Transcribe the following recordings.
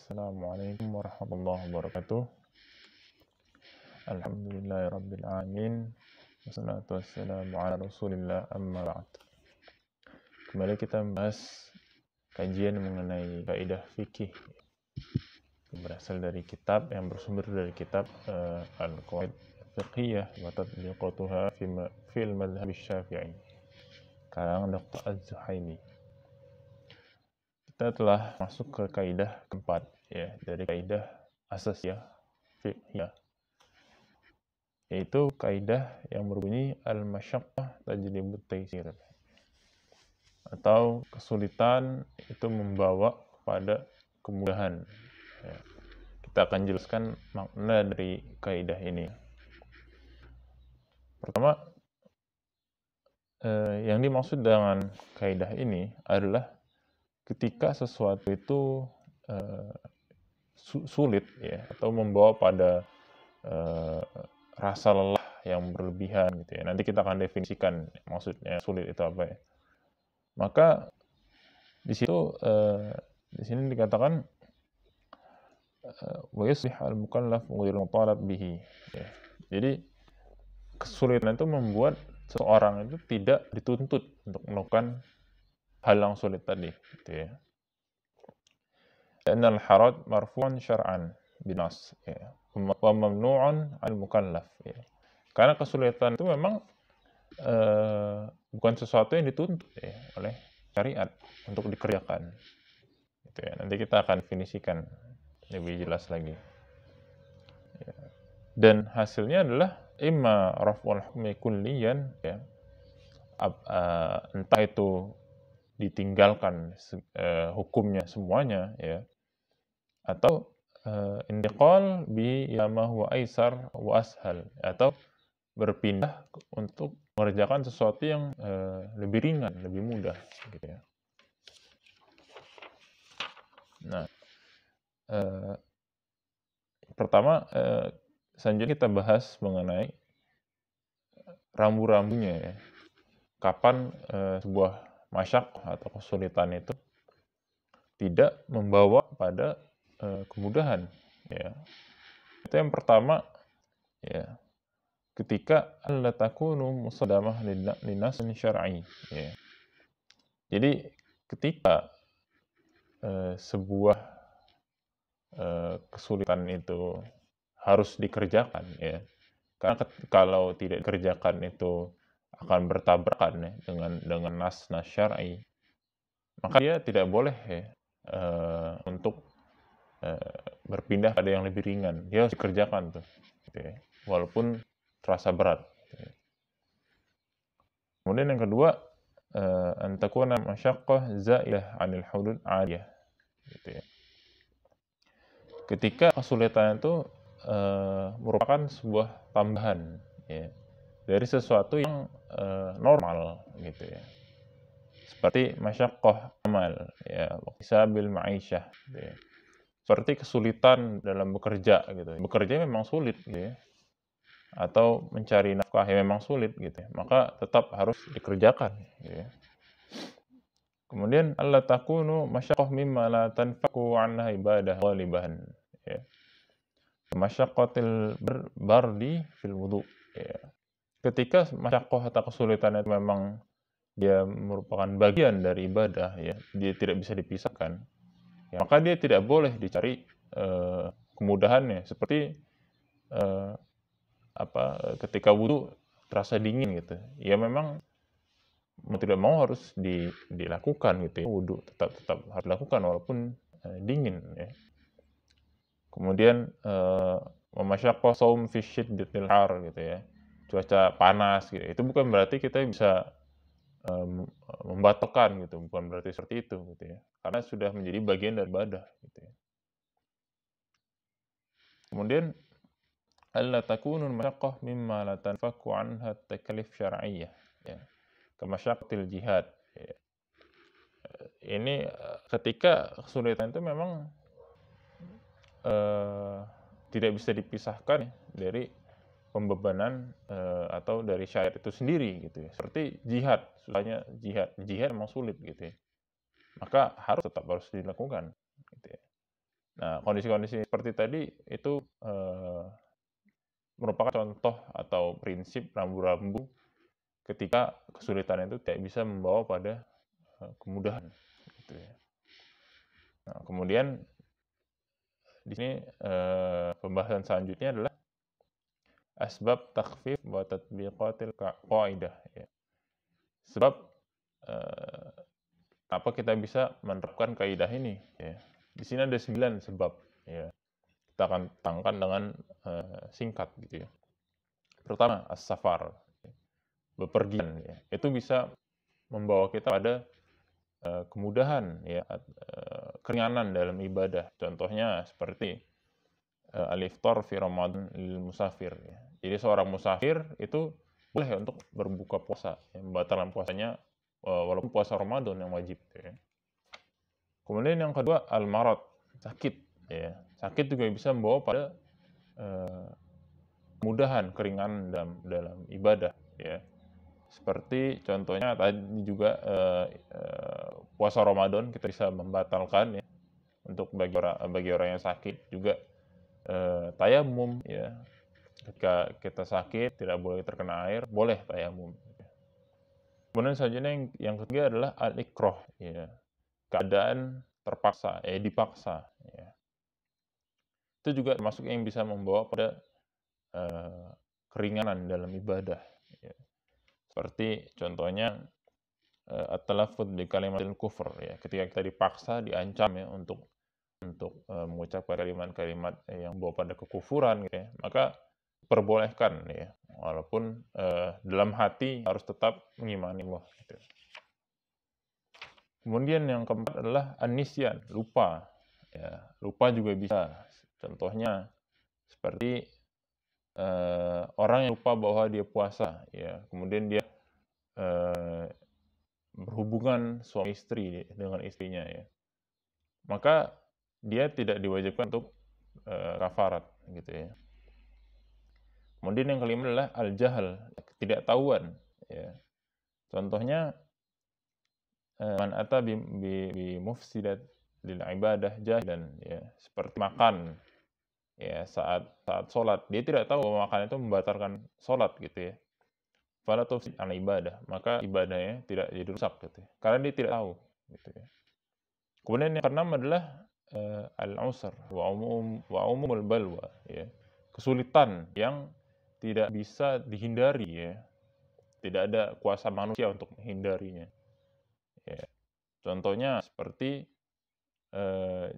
Assalamualaikum warahmatullahi wabarakatuh. Alhamdulillahirabbil alamin. Wassalatu wassalamu ala Rasulillah amma ba'd. Kembali kita membahas kajian mengenai kaidah fikih yang berasal dari kitab yang bersumber dari kitab Al-Qawaid Fiqhiyah wa Tatbiqatuha fil Madhhab Syafi'i karangan Dr. Az-Zuhaili. Kita telah masuk ke kaidah keempat ya dari kaidah asasiyah fiqhiyah, yaitu kaidah yang berbunyi al-masyaqqah tajlibut taysir, atau kesulitan itu membawa kepada kemudahan. Ya. Kita akan jelaskan makna dari kaidah ini. Pertama, yang dimaksud dengan kaidah ini adalah ketika sesuatu itu sulit ya, atau membawa pada rasa lelah yang berlebihan gitu ya. Nanti kita akan definisikan maksudnya sulit itu apa ya. Maka di situ di sini dikatakan wa yuslih al-mukallaf ghairu mutalab bihi. Ya. Jadi kesulitan itu membuat seseorang itu tidak dituntut untuk melakukan hal yang sulit tadi gitu ya. Annal haraj marfu'un syar'an binas ya. Wa mamnu'un al-mukallaf ya. Karena kesulitan itu memang bukan sesuatu yang dituntut ya oleh syariat untuk dikerjakan. Gitu ya. Nanti kita akan definisikan lebih jelas lagi. Ya. Dan hasilnya adalah imma raf'ul hukmi kulliyan ya. Entah itu ditinggalkan hukumnya semuanya ya, atau intiqal bi ila ma huwa aisar wa ashal, atau berpindah untuk mengerjakan sesuatu yang lebih ringan, lebih mudah gitu ya. Nah, pertama selanjutnya kita bahas mengenai rambu-rambunya ya. Kapan sebuah masyaqqah atau kesulitan itu tidak membawa pada kemudahan ya. Itu yang pertama ya, ketika alla takunu musaddamah linasin syar'i ya. Jadi ketika sebuah kesulitan itu harus dikerjakan ya. Karena kalau tidak dikerjakan itu akan bertabrakan ya dengan nas-nas syar'i. Maka dia tidak boleh ya untuk berpindah pada yang lebih ringan. Dia harus dikerjakan tuh gitu ya. Walaupun terasa berat gitu ya. Kemudian yang kedua, an takuna masyaqqah zailah 'anil hudud 'adiyah gitu ya. Ketika kesulitan itu merupakan sebuah tambahan ya dari sesuatu yang normal gitu ya. Seperti masyaqqah amal ya, hisabil ma'isyah gitu ya. Seperti kesulitan dalam bekerja gitu. Bekerja memang sulit gitu ya. Atau mencari nafkah yang memang sulit gitu ya. Maka tetap harus dikerjakan gitu ya. Kemudian alla takunu masyaqqah mimma la tanfaku 'anha ibadah ghaliban ya. Masyaqqatil bardi fil wudu ya. Ketika masyaqqah atau kesulitan itu memang dia merupakan bagian dari ibadah ya, dia tidak bisa dipisahkan. Ya, maka dia tidak boleh dicari kemudahannya, seperti ketika wudu terasa dingin gitu. Ya memang mau tidak mau harus dilakukan gitu ya. Wudu tetap harus dilakukan walaupun dingin ya. Kemudian masyaqqah shaum fi syiddatil har gitu ya. Cuaca panas gitu. Itu bukan berarti kita bisa membatalkan gitu, bukan berarti seperti itu gitu ya. Karena sudah menjadi bagian dari ibadah gitu ya. Kemudian alla takunu masyaqqah mimma la tanfaku anha taklif syar'iyyah ya. Kamasyaqqatil jihad ya. Ini ketika kesulitan itu memang tidak bisa dipisahkan ya, dari pembebanan atau dari syariat itu sendiri gitu ya. Seperti jihad, soalnya jihad memang sulit gitu ya. Maka tetap harus dilakukan gitu ya. Nah, kondisi-kondisi seperti tadi itu merupakan contoh atau prinsip rambu-rambu ketika kesulitan itu tidak bisa membawa pada kemudahan, gitu ya. Nah, kemudian di sini pembahasan selanjutnya adalah asbab takhfif wa tatbiqatil qaidah, ya. Sebab kenapa kita bisa menerapkan kaidah ini, ya. Di sini ada 9 sebab, ya. Kita akan tangkan dengan singkat, gitu ya. Pertama, as-safar, bepergian, ya. Itu bisa membawa kita pada kemudahan, ya, keringanan dalam ibadah. Contohnya seperti al-iftar fi Ramadan lil musafir, ya. Jadi seorang musafir itu boleh untuk berbuka puasa, ya, membatalkan puasanya walaupun puasa Ramadan yang wajib, ya. Kemudian yang kedua al-marad, sakit, ya. Sakit juga bisa membawa pada kemudahan, keringanan dalam ibadah, ya. Seperti contohnya tadi juga puasa Ramadan kita bisa membatalkan, ya, untuk bagi orang yang sakit. Juga tayamum, ya. Ketika kita sakit tidak boleh terkena air, boleh tayamum. Kemudian selanjutnya yang ketiga adalah al-ikrah, ya. Keadaan terpaksa, dipaksa, ya. Itu juga termasuk yang bisa membawa pada keringanan dalam ibadah, ya. Seperti contohnya at-talaffuz bi kalimatil kufr, ya. Ketika kita dipaksa, diancam, ya, untuk mengucapkan kalimat-kalimat yang membawa pada kekufuran, gitu ya, maka perbolehkan, ya, walaupun dalam hati harus tetap mengimani Allah, gitu. Kemudian yang keempat adalah an-nisyan, lupa, ya. Lupa juga bisa. Contohnya seperti orang yang lupa bahwa dia puasa, ya, kemudian dia berhubungan suami istri dengan istrinya, ya, maka dia tidak diwajibkan untuk kafarat, gitu ya. Kemudian yang kelima adalah al-jahl, ketidaktahuan, ya. Contohnya man ata bi mufsidat lil ibadah jahilan, ya, seperti makan, ya, saat sholat, dia tidak tahu bahwa makan itu membatalkan sholat, gitu ya. Fala tufsid an ibadah, maka ibadahnya tidak jadi rusak, gitu ya, karena dia tidak tahu, gitu ya. Kemudian yang keenam adalah al-usr wa umumul balwa, ya. Kesulitan yang tidak bisa dihindari, ya. Tidak ada kuasa manusia untuk menghindarinya, ya. Contohnya seperti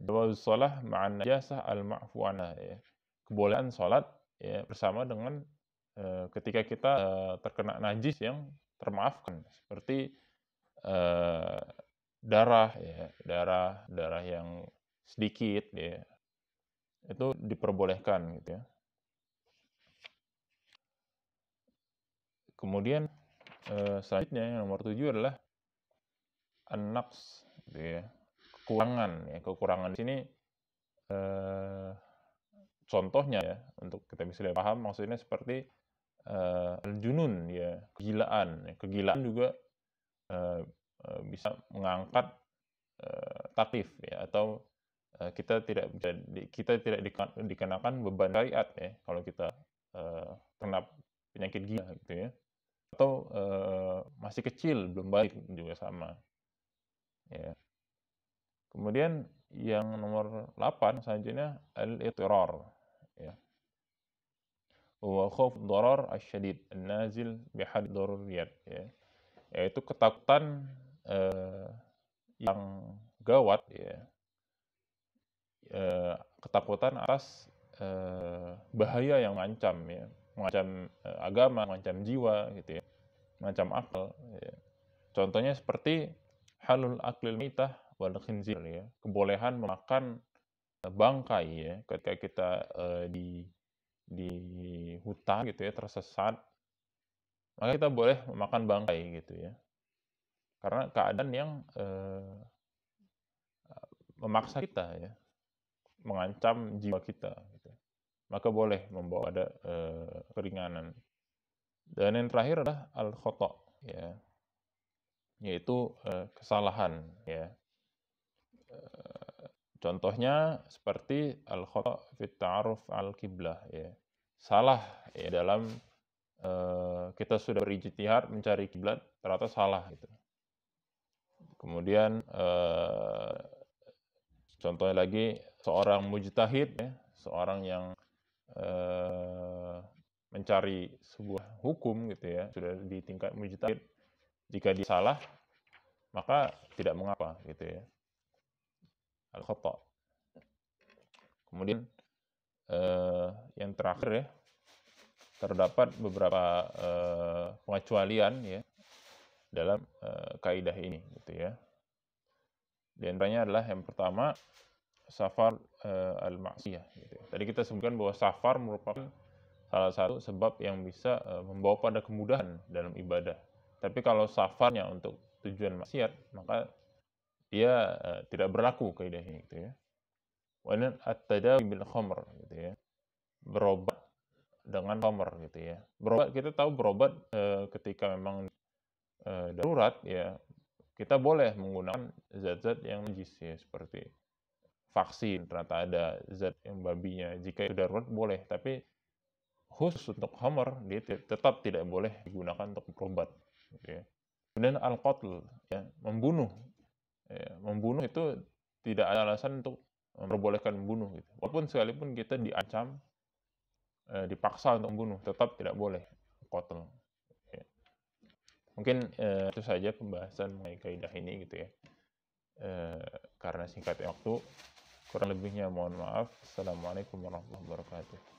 jawaz shalah ma'an najasah al-ma'fu anha, ya. Kebolehan sholat, ya, bersama dengan ketika kita terkena najis yang termaafkan, seperti darah, ya, darah yang sedikit, ya, itu diperbolehkan, gitu ya. Kemudian selanjutnya yang nomor 7 adalah an-naqs, gitu ya, kekurangan, ya. Kekurangan di sini contohnya, ya, untuk kita bisa paham maksudnya seperti al-junun, ya, kegilaan, ya. Kegilaan juga bisa mengangkat taklif, ya, atau kita tidak dikenakan beban syariat, ya, kalau kita kena penyakit gila, gitu ya. Atau masih kecil, belum balik juga sama, ya. Kemudian yang nomor 8 selanjutnya al-idtirar, ya. Wa khauf darar asyadid an-nazil bihad daruriyat, ya. Yaitu ketakutan yang gawat, ya. Ketakutan atas bahaya yang mengancam, ya. Mengancam agama, mengancam jiwa, gitu ya. Mengancam akal, ya. Contohnya seperti halul aklil mitah wal khinzir, ya. Kebolehan memakan bangkai, ya. Ketika kita di hutan, gitu ya, tersesat, maka kita boleh memakan bangkai, gitu ya. Karena keadaan yang memaksa kita, ya, mengancam jiwa kita, gitu. Maka boleh membawa ada keringanan. Dan yang terakhir adalah al-khata', ya, yaitu kesalahan, ya. Contohnya seperti al-khata' fit ta'aruf al-qiblah ya. Salah ya dalam kita sudah berijtihad mencari kiblat ternyata salah gitu. Kemudian contohnya lagi seorang mujtahid ya, seorang yang mencari sebuah hukum gitu ya, sudah di tingkat mujtahid, jika dia salah maka tidak mengapa gitu ya. Al-khata'. Kemudian yang terakhir ya, terdapat beberapa pengecualian ya dalam kaidah ini gitu ya. Di antaranya adalah yang pertama safar al-ma'siyah gitu ya. Tadi kita sebutkan bahwa safar merupakan salah satu sebab yang bisa membawa pada kemudahan dalam ibadah. Tapi kalau safarnya untuk tujuan maksiat, maka dia tidak berlaku kaidah ini gitu ya. Wa at-tadawi bil khamr gitu ya. Berobat dengan khamr gitu ya. Berobat, kita tahu berobat ketika memang darurat ya, kita boleh menggunakan zat-zat yang najis ya, seperti vaksin, ternyata ada zat yang babinya, jika itu darurat boleh, tapi khusus untuk khamr dia tetap tidak boleh digunakan untuk berobat gitu ya. Kemudian al-qatl ya, membunuh ya, membunuh itu tidak ada alasan untuk memperbolehkan membunuh gitu. Walaupun sekalipun kita diancam dipaksa untuk membunuh, tetap tidak boleh qatl ya. Mungkin itu saja pembahasan mengenai kaidah ini gitu ya. Karena singkatnya waktu, kurang lebihnya mohon maaf. Assalamualaikum warahmatullahi wabarakatuh.